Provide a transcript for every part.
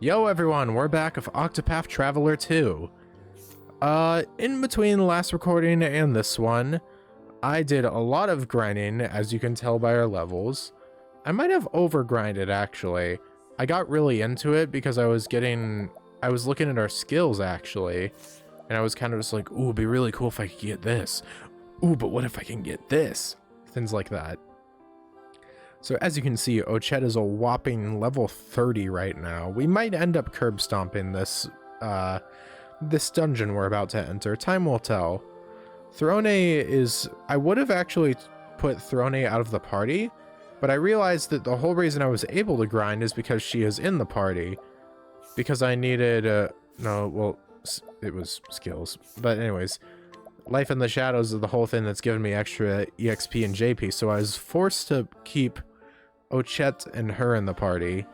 Yo everyone, we're back with Octopath Traveler 2. In between the last recording and this one, I did a lot of grinding, as you can tell by our levels. I might have over-grinded, actually. I got really into it because I was looking at our skills, actually. And I was kind of just like, ooh, it'd be really cool if I could get this. Ooh, but what if I can get this? Things like that. So as you can see, Ochet is a whopping level 30 right now. We might end up curb stomping this dungeon we're about to enter. Time will tell. Throne is... I would have actually put Throne out of the party, but I realized that the whole reason I was able to grind is because she is in the party. Because I needed... no, well, it was skills. But anyways, Life in the Shadows is the whole thing that's given me extra EXP and JP, so I was forced to keep Ochet and her in the party.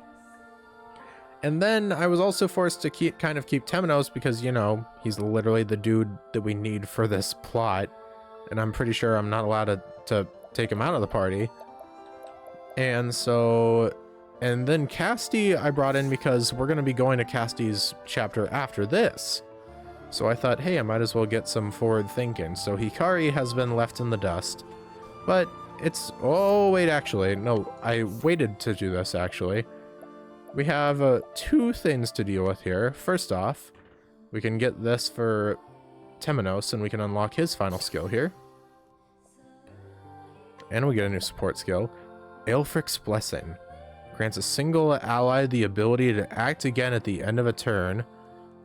And then I was also forced to keep Temenos because, you know, he's literally the dude that we need for this plot. And I'm pretty sure I'm not allowed to take him out of the party. And so... And then Casti I brought in because we're going to be going to Casti's chapter after this. So I thought, hey, I might as well get some forward thinking. So Hikari has been left in the dust. But it's... Oh, wait, actually. No, I waited to do this, actually. We have two things to deal with here. First off, we can get this for Temenos, and we can unlock his final skill here. And we get a new support skill. Aelfric's Blessing. Grants a single ally the ability to act again at the end of a turn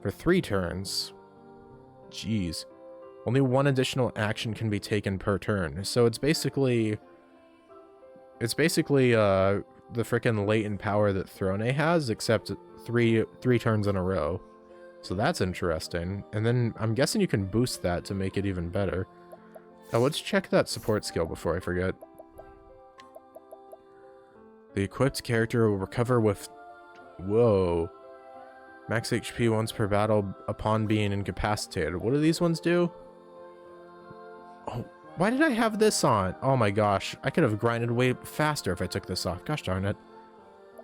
for 3 turns. Jeez. Only 1 additional action can be taken per turn. So it's basically... the frickin' latent power that Throne has, except three turns in a row. So that's interesting. And then I'm guessing you can boost that to make it even better. Oh, let's check that support skill before I forget. The equipped character will recover with... Whoa. Max HP once per battle upon being incapacitated. What do these ones do? Oh, why did I have this on? Oh my gosh. I could have grinded way faster if I took this off. Gosh darn it.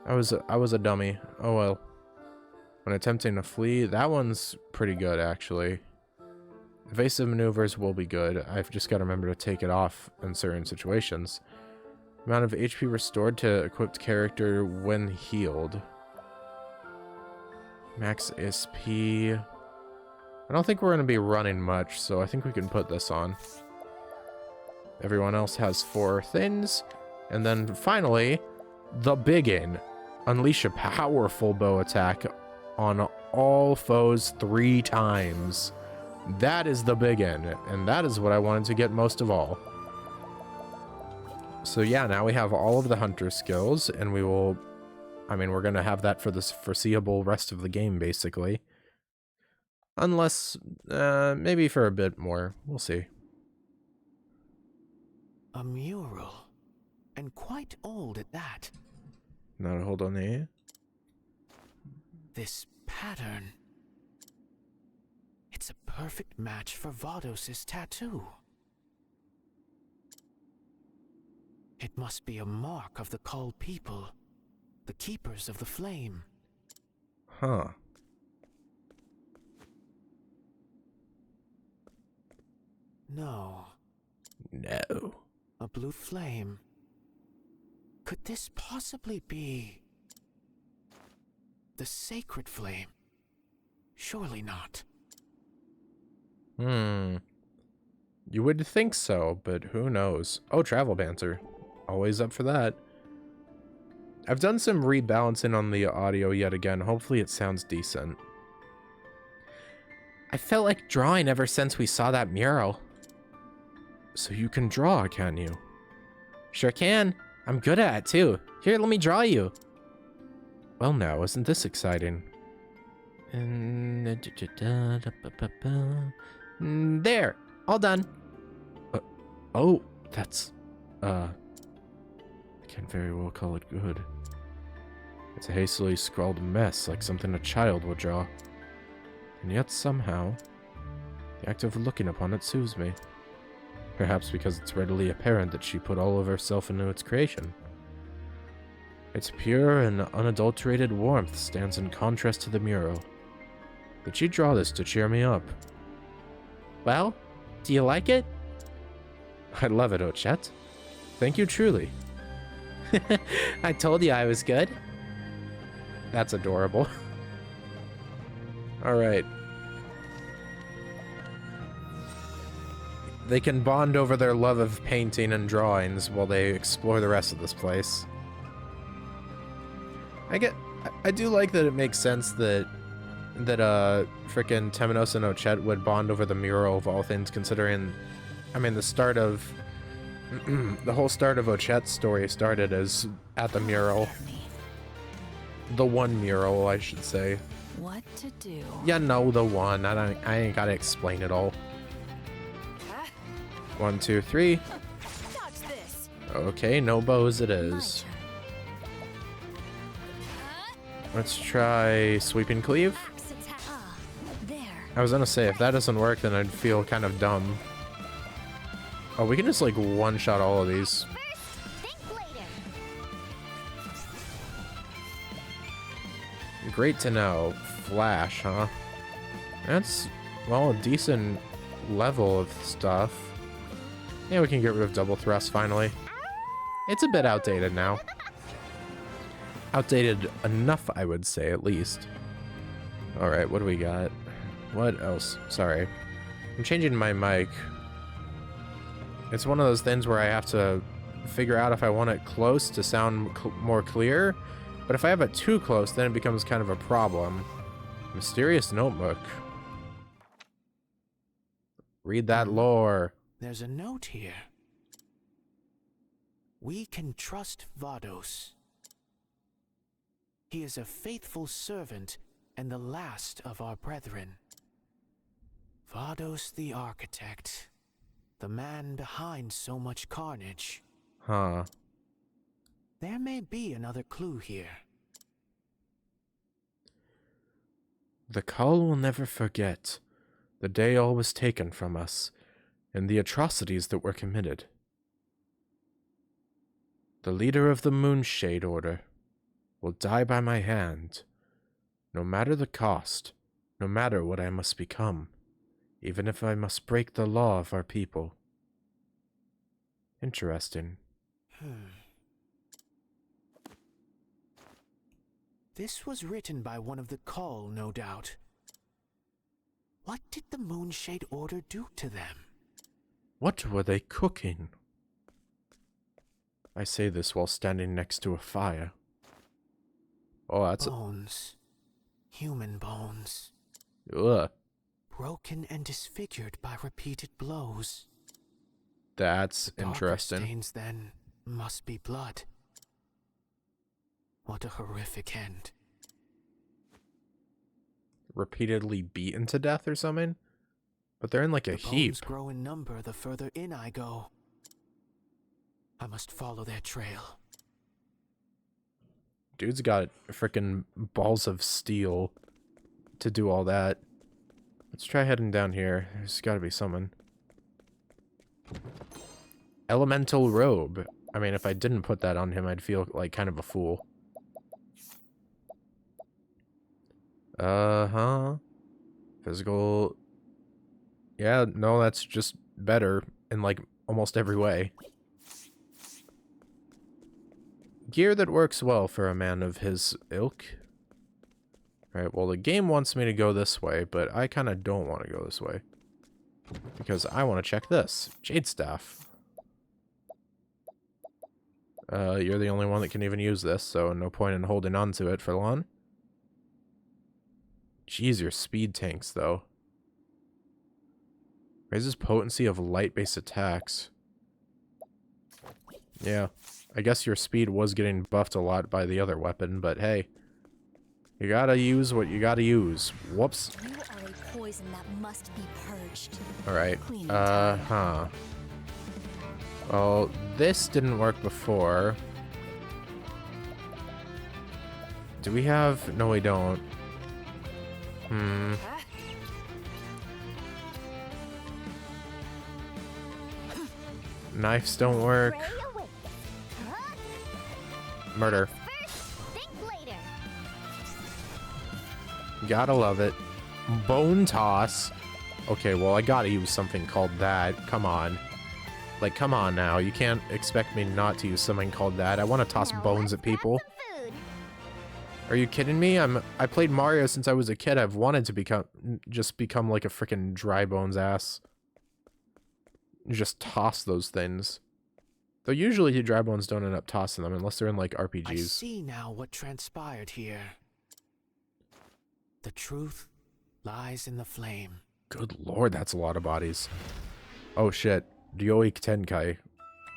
I was a dummy. Oh well. When attempting to flee, that one's pretty good actually. Evasive maneuvers will be good. I've just got to remember to take it off in certain situations. Amount of HP restored to equipped character when healed. Max SP. I don't think we're going to be running much, so I think we can put this on. Everyone else has 4 things. And then finally, the biggin. Unleash a powerful bow attack on all foes 3 times. That is the biggin, and that is what I wanted to get most of all. So yeah, now we have all of the hunter skills, and we will... I mean, we're going to have that for the foreseeable rest of the game, basically. Unless, maybe for a bit more. We'll see. A mural, and quite old at that. Now hold on here. This pattern. It's a perfect match for Vados's tattoo. It must be a mark of the Cull people, the keepers of the flame. Huh. No. No. A blue flame. Could this possibly be the sacred flame? Surely not. You would think so, but who knows? Oh, travel banter. Always up for that. I've done some rebalancing on the audio yet again. Hopefully it sounds decent. I felt like drawing ever since we saw that mural. So you can draw, can you? Sure can. I'm good at it, too. Here, let me draw you. Well now, isn't this exciting? There! All done. Oh, that's... I can't very well call it good. It's a hastily scrawled mess, like something a child would draw. And yet somehow, the act of looking upon it soothes me. Perhaps because it's readily apparent that she put all of herself into its creation. Its pure and unadulterated warmth stands in contrast to the mural. Did she draw this to cheer me up? Well, do you like it? I love it, Ochette. Thank you truly. I told you I was good. That's adorable. Alright. They can bond over their love of painting and drawings while they explore the rest of this place. I do like that it makes sense that frickin' Temenos and Ochette would bond over the mural of all things, considering, I mean, the start of the whole start of Ochette's story started as at the mural. The one mural, I should say. What to do? Yeah, no, the one. I ain't gotta explain it all. 1, 2, 3. Dodge this. Okay, no bows it My is. turn. Let's try sweeping cleave. Axe attack. There. I was gonna say, if that doesn't work, then I'd feel kind of dumb. Oh, we can just like one-shot all of these. First, think later. Great to know. Flash, huh? That's, well, a decent level of stuff. Yeah, we can get rid of double thrust finally. It's a bit outdated now. Outdated enough, I would say, at least. Alright, what do we got? What else? Sorry. I'm changing my mic. It's one of those things where I have to figure out if I want it close to sound more clear, but if I have it too close, then it becomes kind of a problem. Mysterious notebook. Read that lore. There's a note here. We can trust Vados. He is a faithful servant and the last of our brethren. Vados the architect, the man behind so much carnage. Huh. There may be another clue here. The call will never forget the day all was taken from us and the atrocities that were committed. The leader of the Moonshade Order will die by my hand, no matter the cost, no matter what I must become, even if I must break the law of our people. Interesting. This was written by one of the Call, no doubt. What did the Moonshade Order do to them? What were they cooking? I say this while standing next to a fire. Oh, that's Bones. Human bones. ugh. Broken and disfigured by repeated blows. That's Darker interesting. stains, then, must be blood. What a horrific end. Repeatedly beaten to death or something? But they're in like a The heap. bones grow in number the further in I go. I must follow their trail. Dude's got frickin' balls of steel to do all that. Let's try heading down here. There's gotta be someone. Elemental robe. I mean, if I didn't put that on him, I'd feel like kind of a fool. Uh-huh. Physical. Yeah, no, that's just better in like almost every way. Gear that works well for a man of his ilk. Alright, well the game wants me to go this way, but I kind of don't want to go this way. Because I want to check this. Jade Staff. You're the only one that can even use this, so no point in holding on to it for long. Jeez, your speed tanks, though. Raises potency of light-based attacks. Yeah. I guess your speed was getting buffed a lot by the other weapon, but hey. You gotta use what you gotta use. Whoops. You are a poison that must be purged. Alright. Clean in time. Huh. Well, this didn't work before. Do we have... No, we don't. Knives don't work. Murder. Gotta love it. Bone toss. Okay, well, I gotta use something called that. Come on. Like, come on now. You can't expect me not to use something called that. I want to toss Now bones let's at people. have some food. Are you kidding me? I played Mario since I was a kid. I've wanted to become like a freaking dry bones ass. You just toss those things. Though usually the dry bones don't end up tossing them unless they're in like RPGs. I see now what transpired here. The truth lies in the flame. Good lord, that's a lot of bodies. Oh shit. Ryoik Tenkai.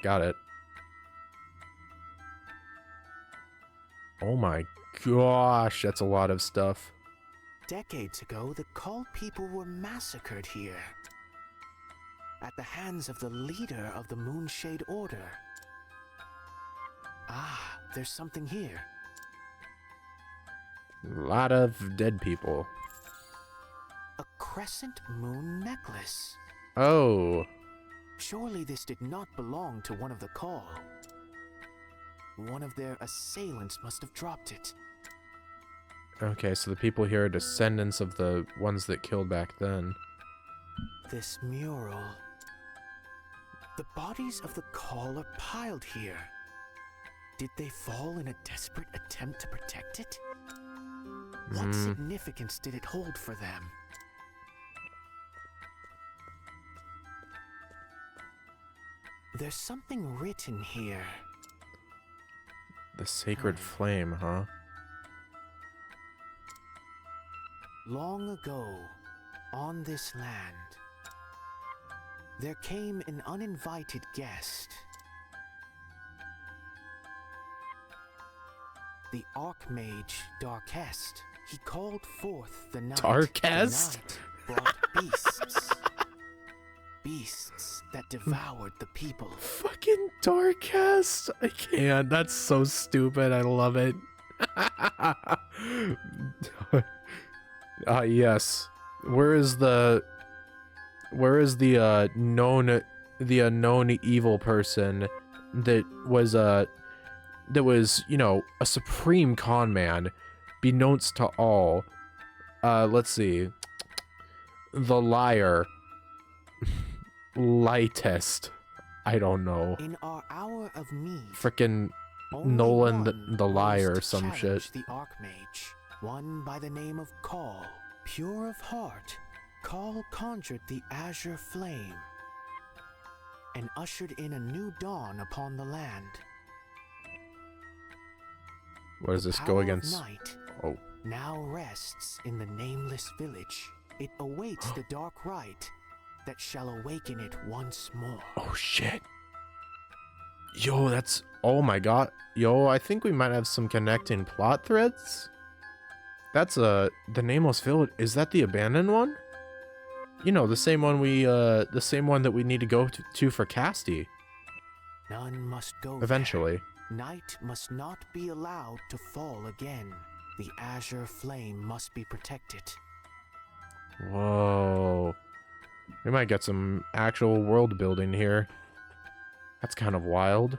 Got it. Oh my gosh, that's a lot of stuff. Decades ago, the Call people were massacred here. At the hands of the leader of the Moonshade Order. Ah, there's something here. A lot of dead people. A crescent moon necklace. Oh. Surely this did not belong to one of the Call. One of their assailants must have dropped it. Okay, so the people here are descendants of the ones that killed back then. This mural. The bodies of the Call are piled here. Did they fall in a desperate attempt to protect it? What significance did it hold for them? There's something written here. The sacred flame, huh? Long ago, on this land, there came an uninvited guest. The Archmage Darkest. He called forth the night. Darkest? The night brought beasts. Beasts that devoured the people. Fucking Darkest. I can't. That's so stupid. I love it. Yes. Where is the known evil person that was, you know, a supreme con man, beknownst to all. Let's see. The liar. Lightest. I don't know. In our hour of need, Frickin' only Nolan one the liar rose or to some challenge shit. The Archmage, one by the name of Call, pure of heart. Call conjured the azure flame and ushered in a new dawn upon the land. What does this The go power of against? night Oh. now rests in the nameless village. It awaits the dark rite that shall awaken it once more. Oh shit. Yo, that's... Oh my god. Yo, I think we might have some connecting plot threads. That's the Nameless Village. Is that the abandoned one? You know, the same one the same one that we need to go to for Casti. None must go Eventually. there. Night must not be allowed to fall again. The azure flame must be protected. Whoa. We might get some actual world building here. That's kind of wild.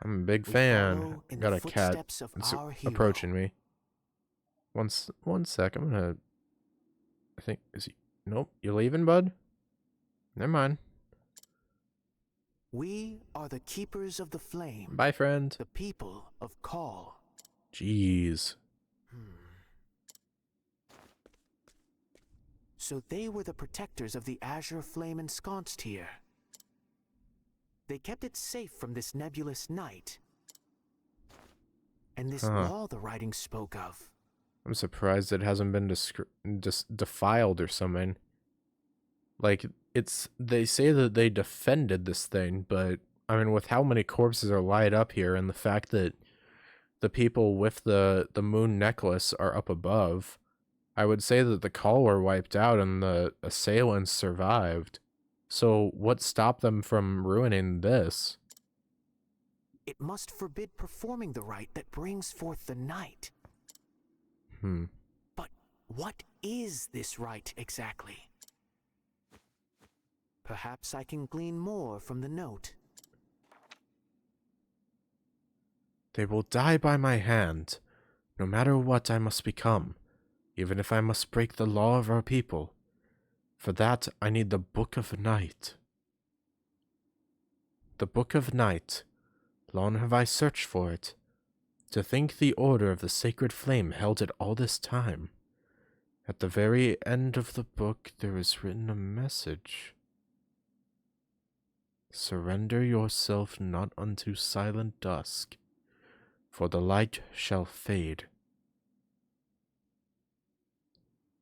I'm a big We fan. follow in Got the a cat. footsteps of It's our hero. approaching me. One sec. I'm gonna... I think... Is he... Nope. You leaving, bud? Never mind. We are the keepers of the flame. Bye, friend. The people of Call. Jeez. So they were the protectors of the azure flame ensconced here. They kept it safe from this nebulous night. And this law the writing spoke of. I'm surprised it hasn't been defiled or something. Like, they say that they defended this thing, but, I mean, with how many corpses are light up here, and the fact that the people with the moon necklace are up above, I would say that the Call were wiped out and the assailants survived. So, what stopped them from ruining this? It must forbid performing the rite that brings forth the night. But what is this rite exactly? Perhaps I can glean more from the note. They will die by my hand. No matter what I must become, even if I must break the law of our people. For that, I need the Book of Night. The Book of Night. Long have I searched for it. To think the Order of the Sacred Flame held it all this time. At the very end of the book, there is written a message. Surrender yourself not unto silent dusk, for the light shall fade.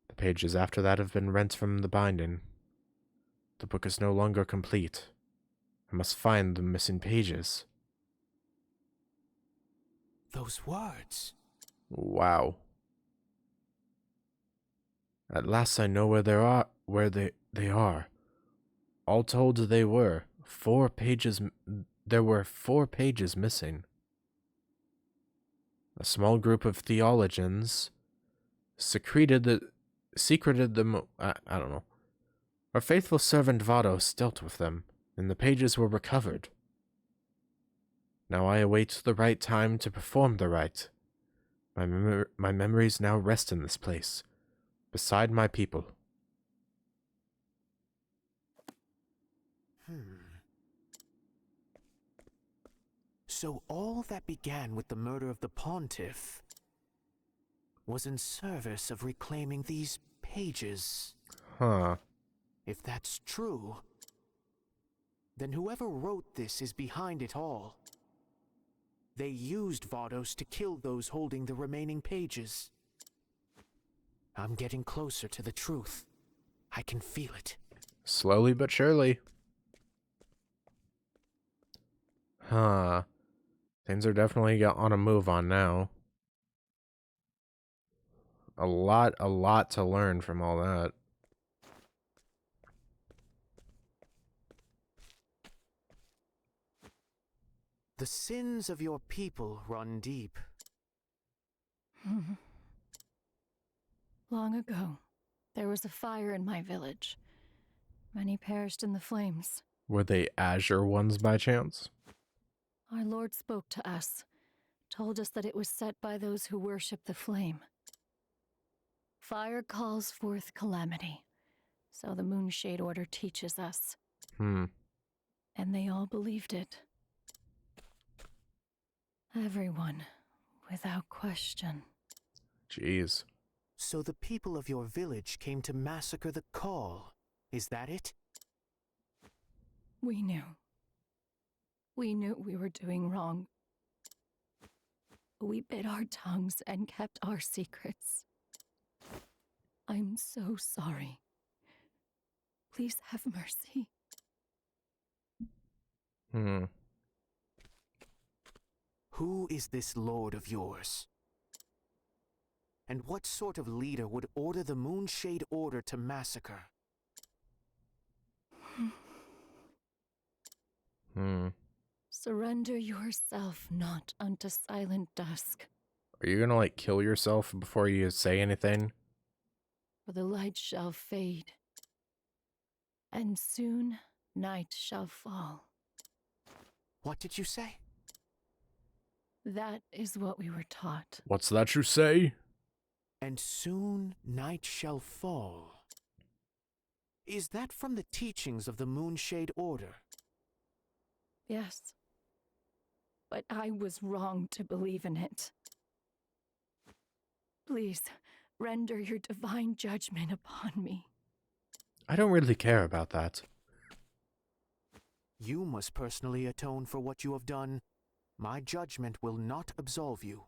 The pages after that have been rent from the binding. The book is no longer complete. I must find the missing pages. Those words. Wow. At last I know where they are. All told, there were 4 pages missing. A small group of theologians secreted them. I don't know. Our faithful servant Vados dealt with them, and the pages were recovered. Now I await the right time to perform the rite. My memories now rest in this place, beside my people. So all that began with the murder of the Pontiff was in service of reclaiming these pages. Huh. If that's true, then whoever wrote this is behind it all. They used Vados to kill those holding the remaining pages. I'm getting closer to the truth. I can feel it. Slowly but surely. Huh. Things are definitely on a move on now. A lot to learn from all that. The sins of your people run deep. Long ago, there was a fire in my village. Many perished in the flames. Were they Azure ones by chance? Our Lord spoke to us, told us that it was set by those who worship the flame. Fire calls forth calamity, so the Moonshade Order teaches us. And they all believed it. Everyone, without question. Jeez. So the people of your village came to massacre the Call. Is that it? We knew. We knew we were doing wrong. We bit our tongues and kept our secrets. I'm so sorry. Please have mercy. Who is this lord of yours? And what sort of leader would order the Moonshade Order to massacre? Surrender yourself not unto silent dusk. Are you gonna, like, kill yourself before you say anything? For the light shall fade, and soon night shall fall. What did you say? That is what we were taught. What's that you say? And soon night shall fall. Is that from the teachings of the Moonshade Order? Yes. But I was wrong to believe in it. Please, render your divine judgment upon me. I don't really care about that. You must personally atone for what you have done. My judgment will not absolve you.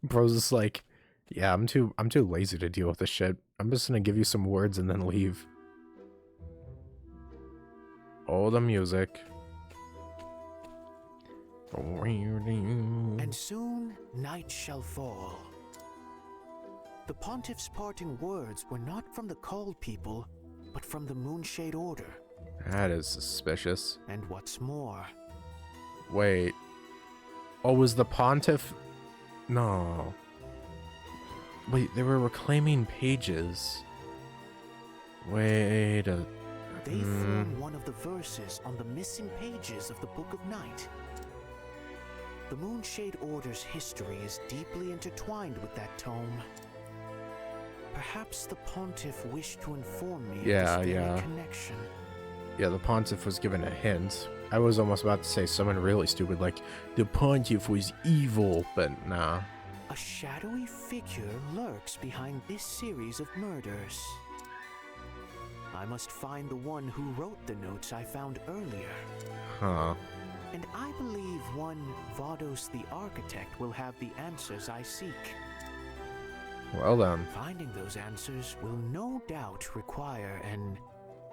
Bro's just like, yeah, I'm too lazy to deal with this shit. I'm just gonna give you some words and then leave. Oh, the music. And soon night shall fall. The Pontiff's parting words were not from the Called people, but from the Moonshade Order. That is suspicious. And what's more... Wait. Oh, was the Pontiff... No. Wait, they were reclaiming pages. Wait a... They form one of the verses on the missing pages of the Book of Night. The Moonshade Order's history is deeply intertwined with that tome. Perhaps the Pontiff wished to inform me of this very connection. Yeah, the Pontiff was given a hint. I was almost about to say someone really stupid like, the Pontiff was evil, but nah. A shadowy figure lurks behind this series of murders. I must find the one who wrote the notes I found earlier. Huh. And I believe one Vados the Architect will have the answers I seek. Well then. Finding those answers will no doubt require an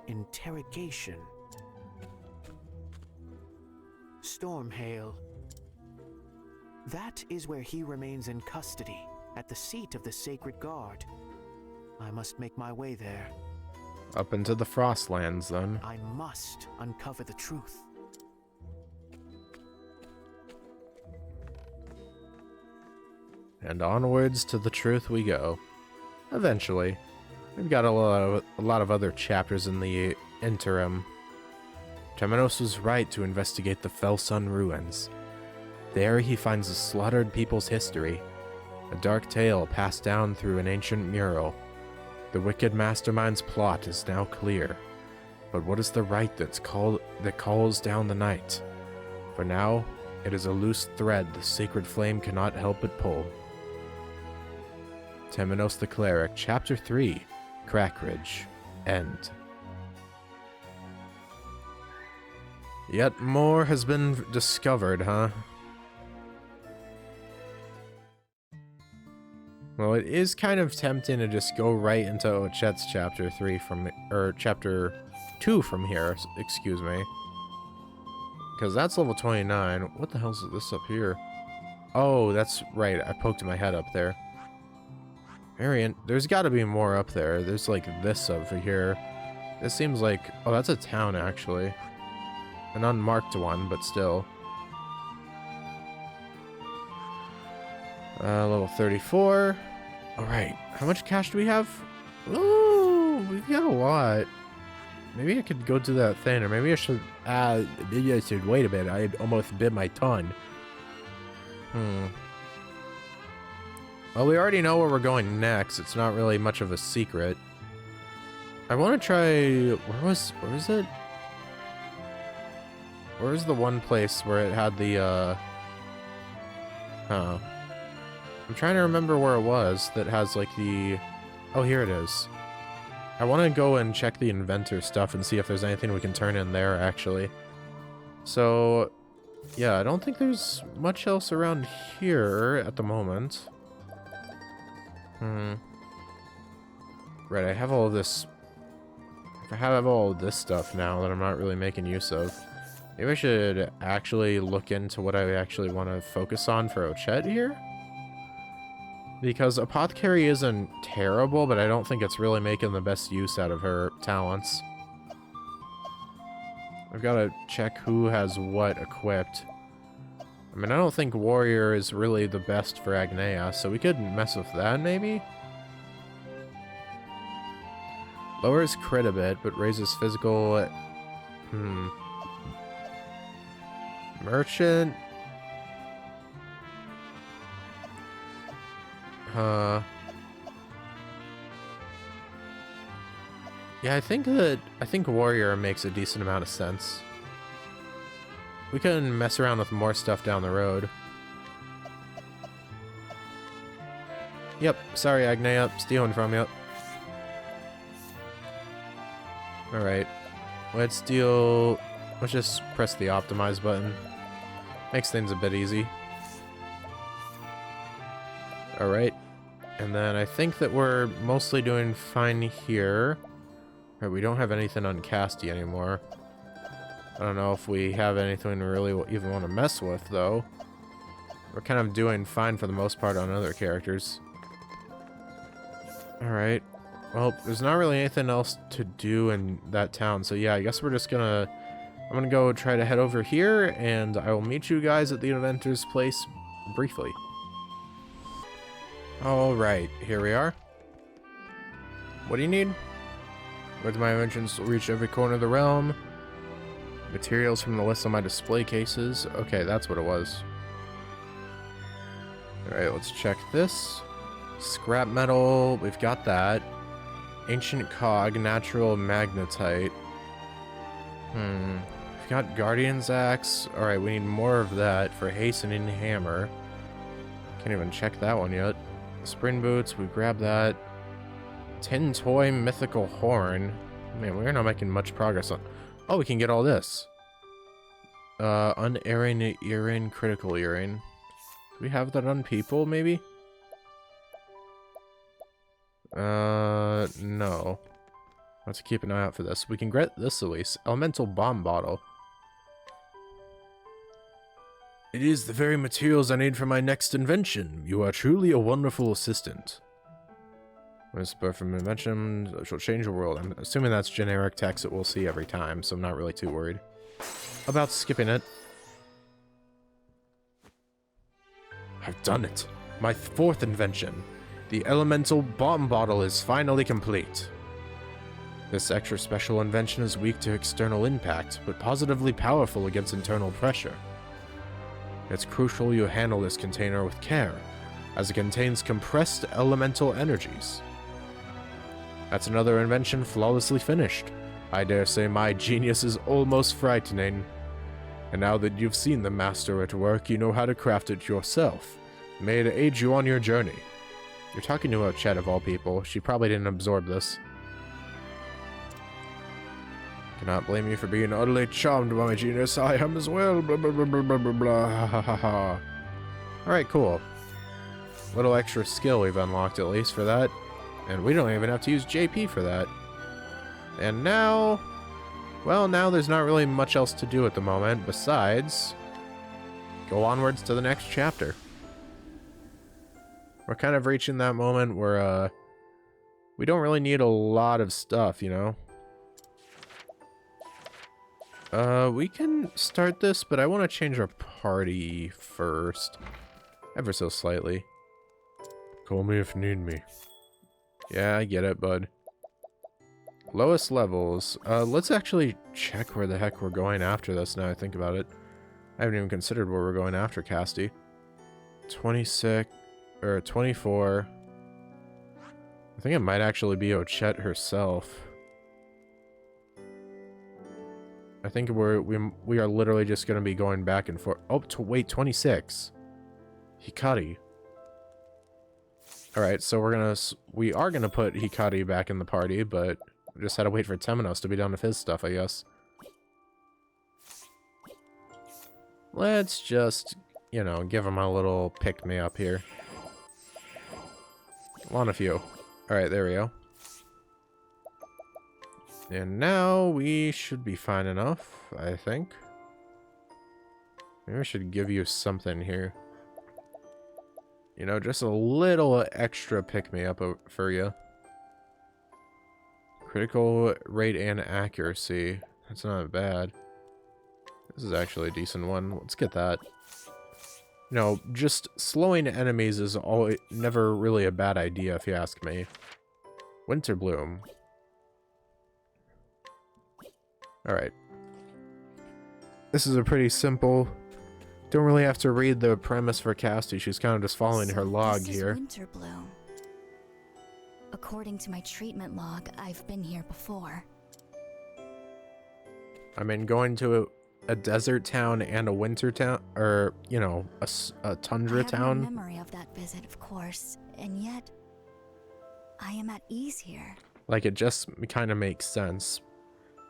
interrogation. Stormhail. That is where he remains in custody, at the seat of the Sacred Guard. I must make my way there. Up into the Frostlands, then. I must uncover the truth. And onwards to the truth we go. Eventually. We've got a lot of other chapters in the interim. Temenos was right to investigate the Felsun ruins. There he finds the slaughtered people's history, a dark tale passed down through an ancient mural. The wicked mastermind's plot is now clear, but what is the right that calls down the night? For now, it is a loose thread the sacred flame cannot help but pull. Temenos the Cleric, Chapter 3, Crackridge, End. Yet more has been discovered, huh? Well, it is kind of tempting to just go right into Ochet's Chapter 3 or Chapter 2 from here, excuse me. Because that's level 29. What the hell is this up here? Oh, that's right, I poked my head up there. There's gotta be more up there. There's like this over here. This seems like, oh, that's a town actually. An unmarked one, but still. Level 34. Alright, how much cash do we have? Ooh, we've got a lot. Maybe I could go do that thing, or maybe I should, wait a bit, I almost bit my tongue. Well, we already know where we're going next. It's not really much of a secret. I want to try, where is it? Where's the one place where it had the, I'm trying to remember where it was that has, like, the... Oh, here it is. I want to go and check the inventor stuff and see if there's anything we can turn in there, actually. So, yeah, I don't think there's much else around here at the moment. Right, I have all of this... I have all of this stuff now that I'm not really making use of. Maybe I should actually look into what I actually want to focus on for Ochet here? Because apothecary isn't terrible, but I don't think it's really making the best use out of her talents. I've got to check who has what equipped. I mean, I don't think warrior is really the best for Agnea, so we could mess with that maybe? Lowers crit a bit, but raises physical... Merchant... Yeah, I think warrior makes a decent amount of sense. We can mess around with more stuff down the road. Yep, sorry Agnea, stealing from you. Alright. Let's just press the optimize button. Makes things a bit easy. Alright. And then I think that we're mostly doing fine here. Right, we don't have anything on Casty anymore. I don't know if we have anything we really even want to mess with, though. We're kind of doing fine for the most part on other characters. Alright. Well, there's not really anything else to do in that town, so yeah, I guess we're just gonna... I'm gonna go try to head over here, and I will meet you guys at the inventor's place briefly. Alright, here we are. What do you need? With my inventions will reach every corner of the realm. Materials from the list on my display cases. Okay, that's what it was. Alright, let's check this. Scrap metal, we've got that. Ancient cog, natural magnetite. We've got Guardian's Axe. Alright, we need more of that for hastening hammer. Can't even check that one yet. Spring boots, we grab that. Tin toy mythical horn. Man, we're not making much progress on. Oh, we can get all this. Unerring earring, critical earring. Do we have that on people, maybe? No. Let's keep an eye out for this. We can get this at least. Elemental bomb bottle. It is the very materials I need for my next invention. You are truly a wonderful assistant. Whisper from invention shall change the world. I'm assuming that's generic text that we'll see every time, so I'm not really too worried about skipping it. I've done it. My fourth invention. The elemental bomb bottle is finally complete. This extra special invention is weak to external impact, but positively powerful against internal pressure. It's crucial you handle this container with care, as it contains compressed elemental energies. That's another invention flawlessly finished. I dare say my genius is almost frightening. And now that you've seen the master at work, you know how to craft it yourself. May it aid you on your journey. You're talking to a Chet of all people. She probably didn't absorb this. Cannot blame you for being utterly charmed by my genius. I am as well. Blah, blah, blah, blah, blah, blah, blah. Ha, ha, ha. Alright, cool. Little extra skill we've unlocked at least for that. And we don't even have to use JP for that. And now... well, now there's not really much else to do at the moment besides go onwards to the next chapter. We're kind of reaching that moment where we don't really need a lot of stuff, you know? We can start this, but I want to change our party first. Ever so slightly. Call me if you need me. Yeah, I get it, bud. Lowest levels. Let's actually check where the heck we're going after this now I think about it. I haven't even considered where we're going after Casti. 26, or 24. I think it might actually be Ochette herself. I think we are literally just going to be going back and forth. Oh, wait, 26. Hikari. Alright, so we are gonna put Hikari back in the party, but we just had to wait for Temenos to be done with his stuff, I guess. Let's just, you know, give him a little pick-me-up here. On a few. Alright, there we go. And now we should be fine enough, I think. Maybe I should give you something here. You know, just a little extra pick-me-up for you. Critical rate and accuracy. That's not bad. This is actually a decent one. Let's get that. You know, just slowing enemies is never really a bad idea, if you ask me. Winter Bloom. Alright. This is a pretty simple... Don't really have to read the premise for Casti. She's kind of just following her log here. Winter Bloom. According to my treatment log, I've been here before. I mean, going to a desert town and a winter town, or, you know, a tundra town. I have no memory of that visit, of course, and yet I am at ease here. Like, it just kind of makes sense.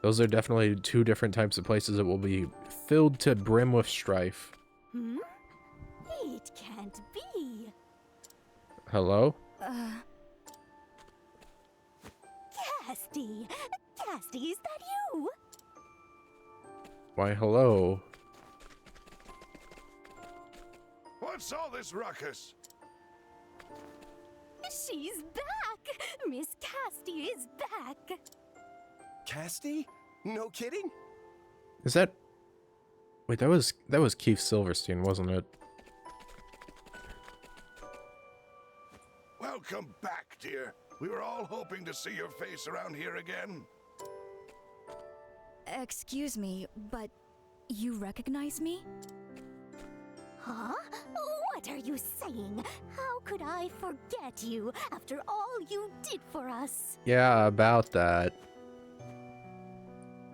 Those are definitely two different types of places that will be filled to brim with strife. Hmm? It can't be. Hello? Casti! Casti, is that you? Why, hello. What's all this ruckus? She's back! Miss Casti is back! Casti? No kidding? Is that... Wait, that was Keith Silverstein, wasn't it? Welcome back, dear. We were all hoping to see your face around here again. Excuse me, but you recognize me? Huh? What are you saying? How could I forget you after all you did for us? Yeah, about that.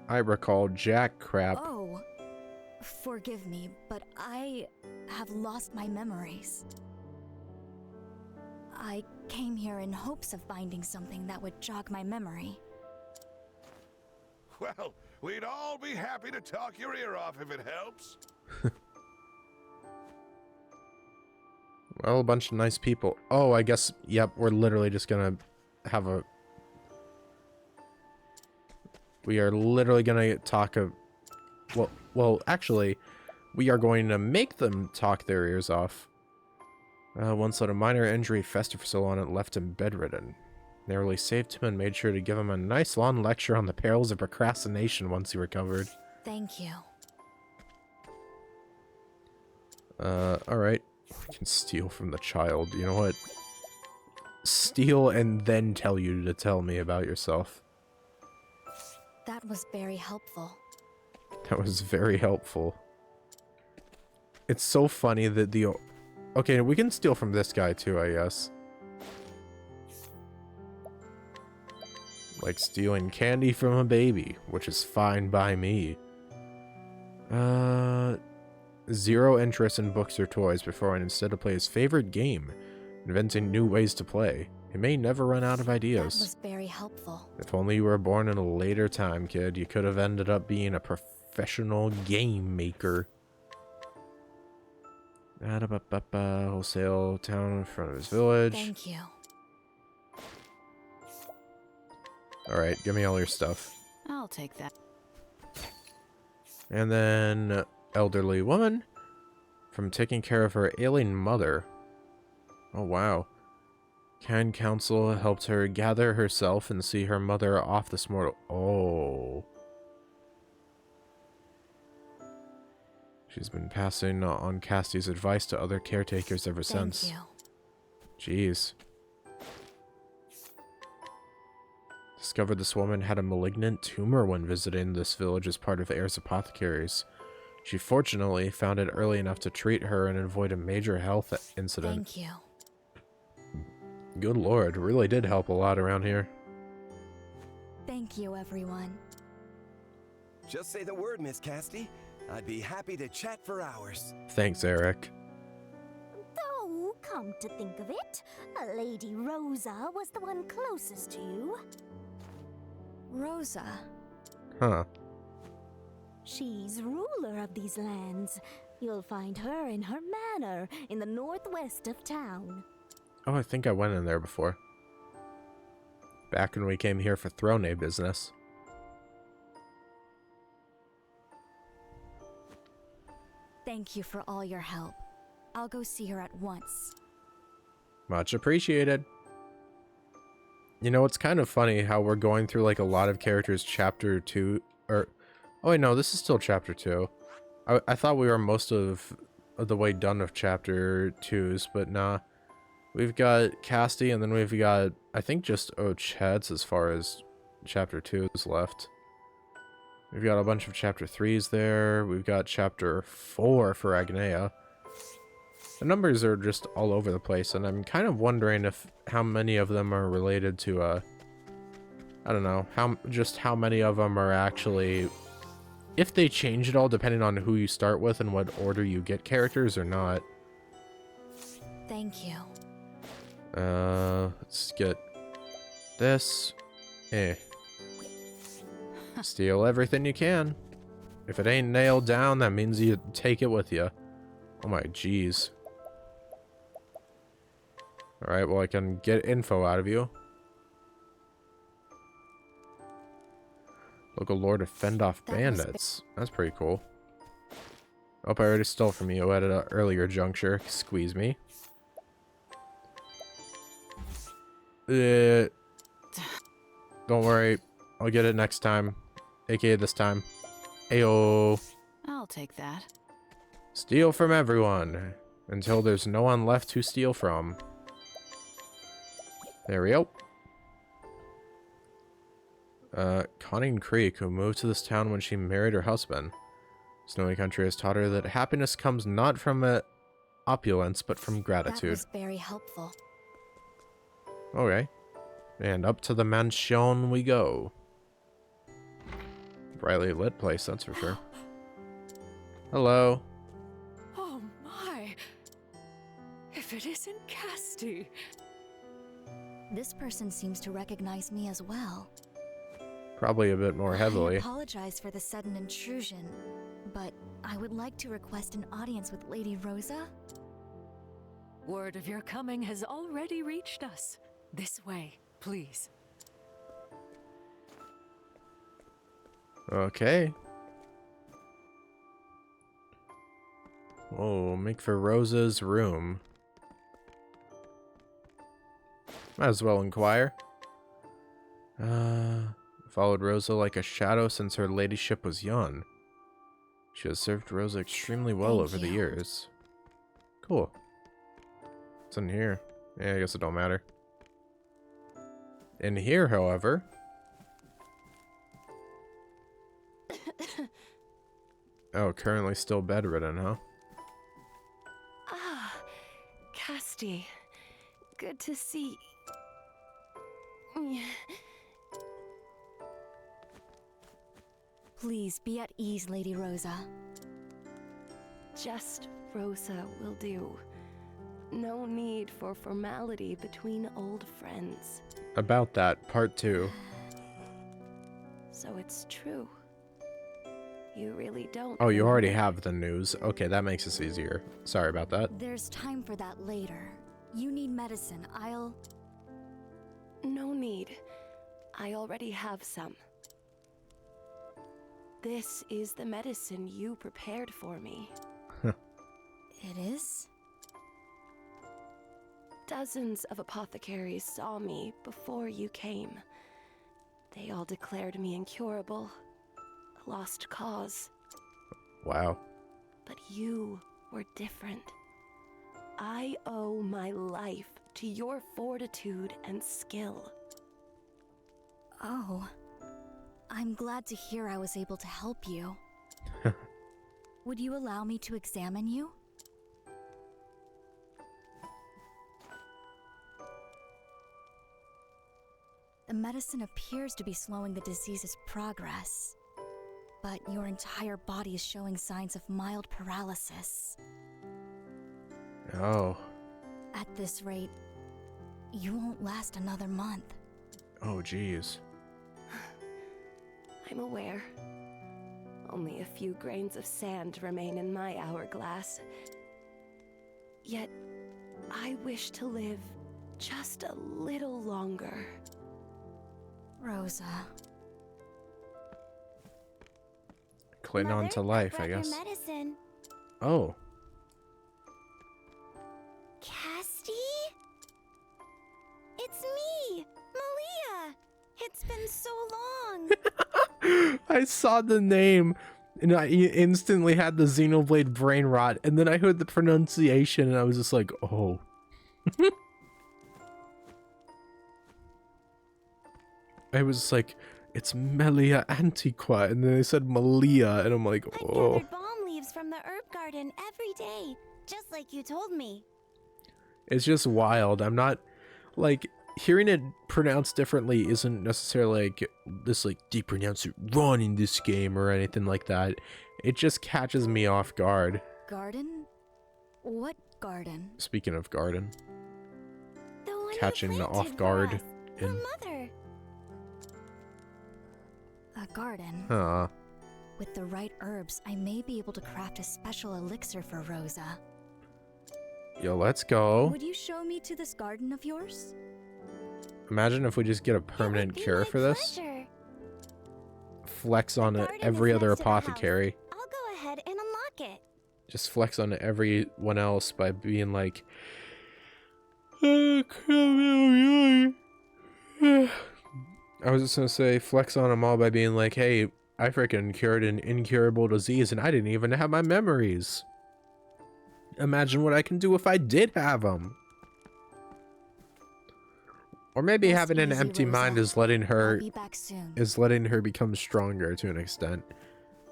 I recall jack crap. Oh, forgive me, but I have lost my memories. I came here in hopes of finding something that would jog my memory. Well, we'd all be happy to talk your ear off if it helps. Well, a bunch of nice people. Oh, I guess, yep, we're literally just gonna have a... We are literally gonna talk a... Well, actually, we are going to make them talk their ears off. Once let a minor injury fester for so long it left him bedridden. Narrowly saved him and made sure to give him a nice long lecture on the perils of procrastination once he recovered. Thank you. Alright. We can steal from the child. You know what? Steal and then tell you to tell me about yourself. That was very helpful. That was very helpful. It's so funny that the... Okay, we can steal from this guy too, I guess. Like stealing candy from a baby, which is fine by me. Zero interest in books or toys before and instead to play his favorite game, inventing new ways to play. He may never run out of ideas. That was very helpful. If only you were born in a later time, kid, you could have ended up being a professional game maker. Wholesale town in front of his village. Thank you. Alright, give me all your stuff. I'll take that. And then, elderly woman. From taking care of her ailing mother. Oh, wow. Kind counsel helped her gather herself and see her mother off this mortal... Oh. She's been passing on Cassie's advice to other caretakers ever since. Thank you. Jeez. Discovered this woman had a malignant tumor when visiting this village as part of Heir's apothecaries. She fortunately found it early enough to treat her and avoid a major health incident. Thank you. Good lord, really did help a lot around here. Thank you, everyone. Just say the word, Miss Cassidy. I'd be happy to chat for hours. Thanks, Eric. Though, come to think of it, Lady Rosa was the one closest to you. Rosa. Huh. She's ruler of these lands. You'll find her in her manor in the northwest of town. Oh, I think I went in there before. Back when we came here for throne business. Thank you for all your help. I'll go see her at once. Much appreciated. You know, it's kind of funny how we're going through like a lot of characters chapter 2, or... Oh wait, no, this is still chapter 2. I thought we were most of the way done with chapter 2s, but nah. We've got Cassidy, and then we've got, I think, just Ochets as far as chapter 2s left. We've got a bunch of chapter 3s there. We've got chapter 4 for Agnea. The numbers are just all over the place, and I'm kind of wondering if how many of them are related to, I don't know, how many of them are actually, if they change at all depending on who you start with and what order you get characters or not. Thank you. Let's get this. Steal everything you can. If it ain't nailed down, that means you take it with you. Oh my jeez. Alright, well I can get info out of you. Local lord to fend off bandits. That's pretty cool. Oh, I already stole from you at an earlier juncture. Squeeze me. Don't worry. I'll get it next time. AKA this time. Ayo. I'll take that. Steal from everyone. Until there's no one left to steal from. There we go. Conning Creek, who moved to this town when she married her husband. Snowy Country has taught her that happiness comes not from opulence, but from That gratitude. was very helpful. Okay. And up to the mansion we go. Brightly lit place, that's for sure. Hello. Oh my! If it isn't Casti! This person seems to recognize me as well. Probably a bit more I heavily. apologize for the sudden intrusion, but I would like to request an audience with Lady Rosa. Word of your coming has already reached us. This way, please. Okay. Whoa, make for Rosa's room. Might as well inquire. Followed Rosa like a shadow since her ladyship was young. She has served Rosa extremely well Thank over the you. years. Cool. What's in here? Yeah, I guess it don't matter. In here, however... Oh, currently still bedridden, huh? Ah, Casti. Good to see. Please be at ease, Lady Rosa. Just Rosa will do. No need for formality between old friends. About that, part 2. So it's true. You really don't. Oh, you know already her. have the news. Okay, that makes this easier. Sorry about that. There's time for that later. You need medicine. No need. I already have some. This is the medicine you prepared for me. It is? Dozens of apothecaries saw me before you came. They all declared me incurable. A lost cause. Wow. But you were different. I owe my life to your fortitude and skill. Oh. I'm glad to hear I was able to help you. Would you allow me to examine you? The medicine appears to be slowing the disease's progress, but your entire body is showing signs of mild paralysis. Oh. At this rate, you won't last another month. Oh, jeez. I'm aware. Only a few grains of sand remain in my hourglass. Yet, I wish to live just a little longer. Rosa. Cling on to life, I guess. Medicine. Oh. Casti? It's me, Malia. It's been so long. I saw the name and I instantly had the Xenoblade brain rot, and then I heard the pronunciation and I was just like, oh. I was just like, it's Melia Antiqua, and then they said Malia, and I'm like, I oh. gathered balm leaves from the herb garden every day, just like you told me. It's just wild. I'm not, like, hearing it pronounced differently isn't necessarily like this, like, deep pronounced run in this game or anything like that. It just catches me off guard. Garden? What garden? Speaking of garden, The one you catching planted off for guard us, the in. mother. A garden. Huh. With the right herbs, I may be able to craft a special elixir for Rosa. Yo, let's go. Would you show me to this garden of yours? Imagine if we just get a It would permanent be cure my for this. pleasure. Flex on garden is every other next to the house. apothecary. I'll go ahead and unlock it. Just flex on everyone else by being like, "Oh, come here." I was just gonna say flex on them all by being like, hey, I freaking cured an incurable disease and I didn't even have my memories. Imagine what I can do if I did have them. Or maybe Rest having an easy, empty mind Rosa. is letting I'll her be back soon. become stronger to an extent.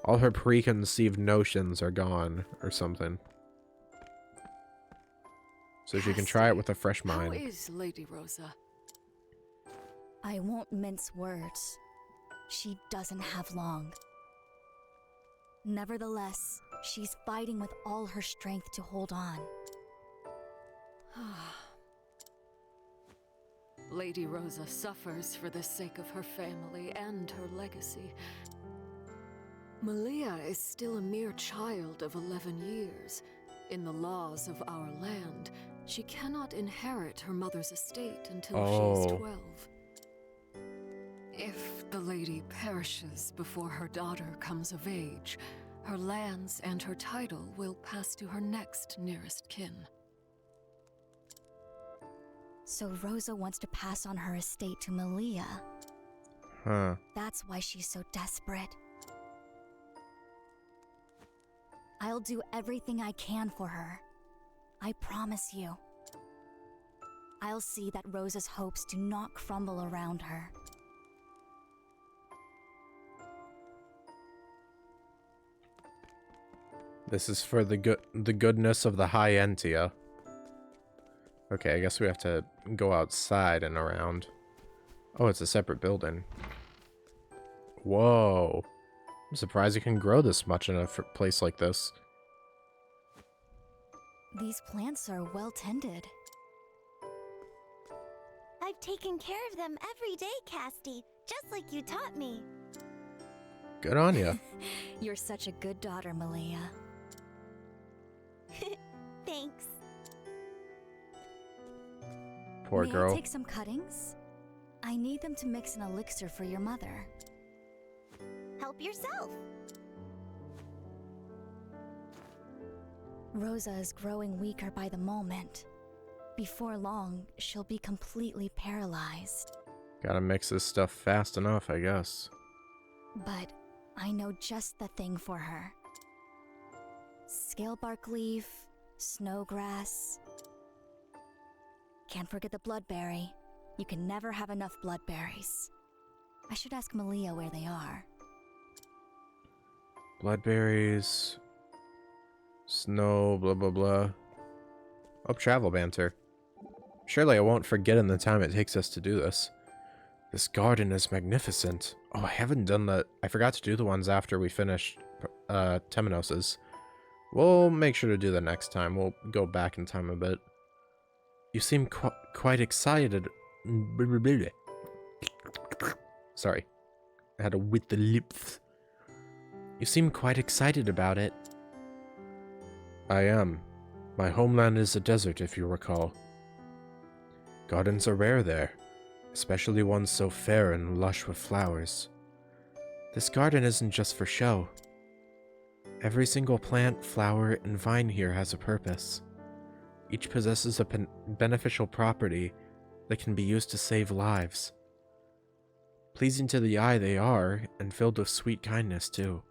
All her preconceived notions are gone or something. so she can try it with a fresh How mind. is Lady Rosa? I won't mince words. She doesn't have long. Nevertheless, she's fighting with all her strength to hold on. Lady Rosa suffers for the sake of her family and her legacy. Malia is still a mere child of 11 years. In the laws of our land, she cannot inherit her mother's estate until she is 12. If the lady perishes before her daughter comes of age, her lands and her title will pass to her next nearest kin. So Rosa wants to pass on her estate to Malia. Huh. That's why she's so desperate. I'll do everything I can for her. I promise you. I'll see that Rosa's hopes do not crumble around her. This is for the goodness of the High Entia. Okay, I guess we have to go outside and around. Oh, it's a separate building. Whoa. I'm surprised it can grow this much in a place like this. These plants are well tended. I've taken care of them every day, Casti, just like you taught me. Good on ya. You're such a good daughter, Malia. Thanks. Poor May girl. I take some cuttings? I need them to mix an elixir for your mother. Help yourself. Rosa is growing weaker by the moment. Before long, she'll be completely paralyzed. Gotta mix this stuff fast enough, I guess. But I know just the thing for her. Scalebark leaf, snowgrass. Can't forget the bloodberry. You can never have enough bloodberries. I should ask Malia where they are. Bloodberries. Snow, blah blah blah. Oh, travel banter. Surely I won't forget in the time it takes us to do this. This garden is magnificent. Oh, I haven't done that. I forgot to do the ones after we finished Temenos's. We'll make sure to do that next time. We'll go back in time a bit. You seem quite excited. Sorry. I had to with the lips. You seem quite excited about it. I am. My homeland is a desert, if you recall. Gardens are rare there, especially ones so fair and lush with flowers. This garden isn't just for show. Every single plant, flower, and vine here has a purpose. Each possesses a beneficial property that can be used to save lives. Pleasing to the eye they are, and filled with sweet kindness too.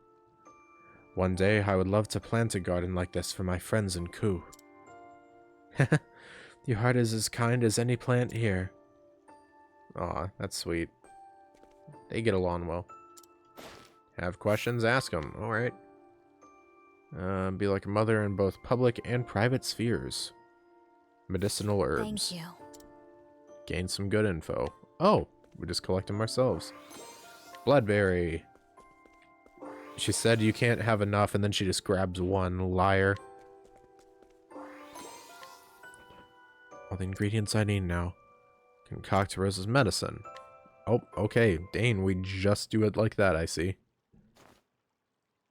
One day I would love to plant a garden like this for my friends in Ku. Your heart is as kind as any plant here. Aw, that's sweet. They get along well. Have questions? Ask them. Alright. Be like a mother in both public and private spheres. Medicinal herbs. Thank you. Gain some good info. Oh, we just collect them ourselves. Bloodberry. She said you can't have enough, and then she just grabs one. Liar. All the ingredients I need now. Concoct Rosa's medicine. Oh, okay. Dane, we just do it like that, I see.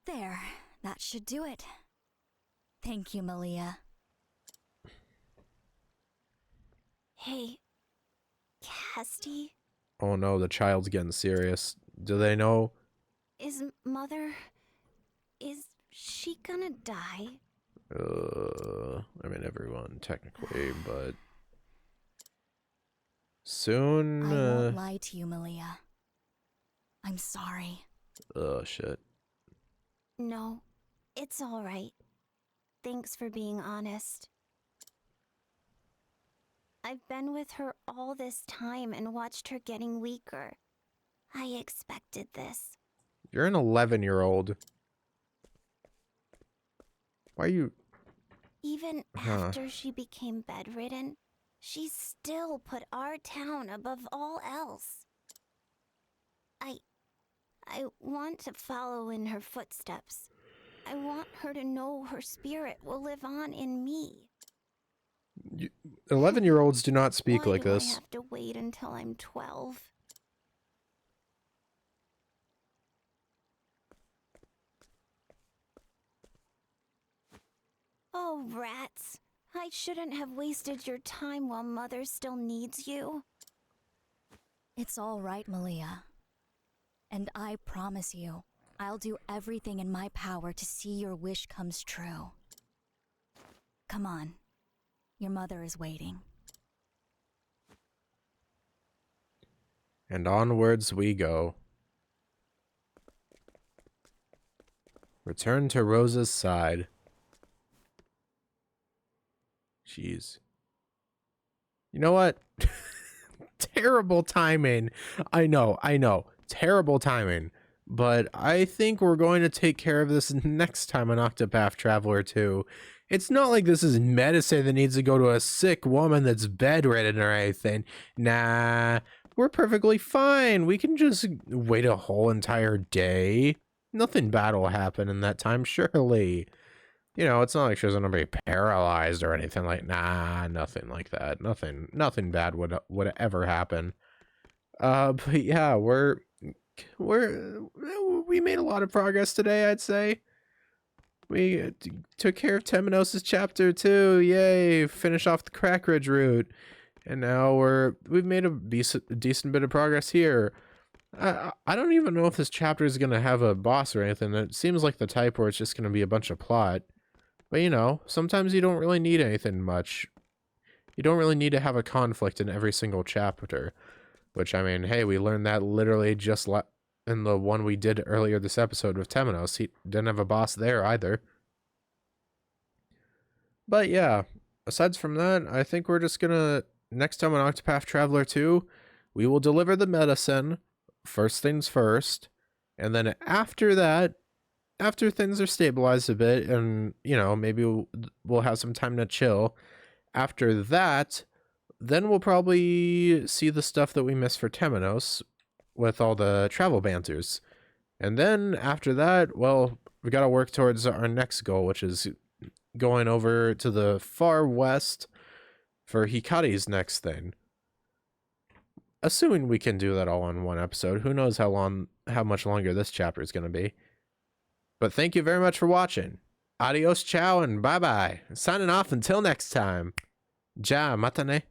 There. That should do it. Thank you, Malia. Hey, Casti, Oh no, the child's getting serious. Do they know? is she gonna die? I mean everyone, technically, but... Soon, I won't lie to you, Malia. I'm sorry. Oh, shit. No, it's all right. Thanks for being honest. I've been with her all this time and watched her getting weaker. I expected this. You're an 11-year-old. Why are you... Even after she became bedridden, she still put our town above all else. I want to follow in her footsteps. I want her to know her spirit will live on in me. 11-year-olds do not speak Why like do I this. have to wait until I'm 12? Oh, rats. I shouldn't have wasted your time while Mother still needs you. It's all right, Malia. And I promise you, I'll do everything in my power to see your wish comes true. Come on. Your mother is waiting. And onwards we go. Return to Rosa's side. Jeez. You know what? Terrible timing. I know. Terrible timing. But I think we're going to take care of this next time on Octopath Traveler 2. It's not like this is medicine that needs to go to a sick woman that's bedridden or anything. Nah, we're perfectly fine. We can just wait a whole entire day. Nothing bad will happen in that time, surely. You know, it's not like she's gonna be paralyzed or anything like. Nah, nothing like that. Nothing bad would ever happen. But yeah, we made a lot of progress today, I'd say. We took care of Temenos' chapter 2. Yay! Finish off the Crack Ridge route, and now we've made a decent bit of progress here. I don't even know if this chapter is gonna have a boss or anything. It seems like the type where it's just gonna be a bunch of plot. But you know, sometimes you don't really need anything much. You don't really need to have a conflict in every single chapter. Which, I mean, hey, we learned that literally just in the one we did earlier this episode with Temenos. He didn't have a boss there either. But yeah, aside from that, I think we're just gonna, next time on Octopath Traveler 2, we will deliver the medicine, first things first, and then after that, after things are stabilized a bit, and, you know, maybe we'll have some time to chill, after that, then we'll probably see the stuff that we missed for Temenos with all the travel banters. And then after that, well, we got to work towards our next goal, which is going over to the far west for Hikari's next thing. Assuming we can do that all in one episode. Who knows how much longer this chapter is going to be. But thank you very much for watching. Adios, ciao, and bye-bye. Signing off until next time. Ja, matane.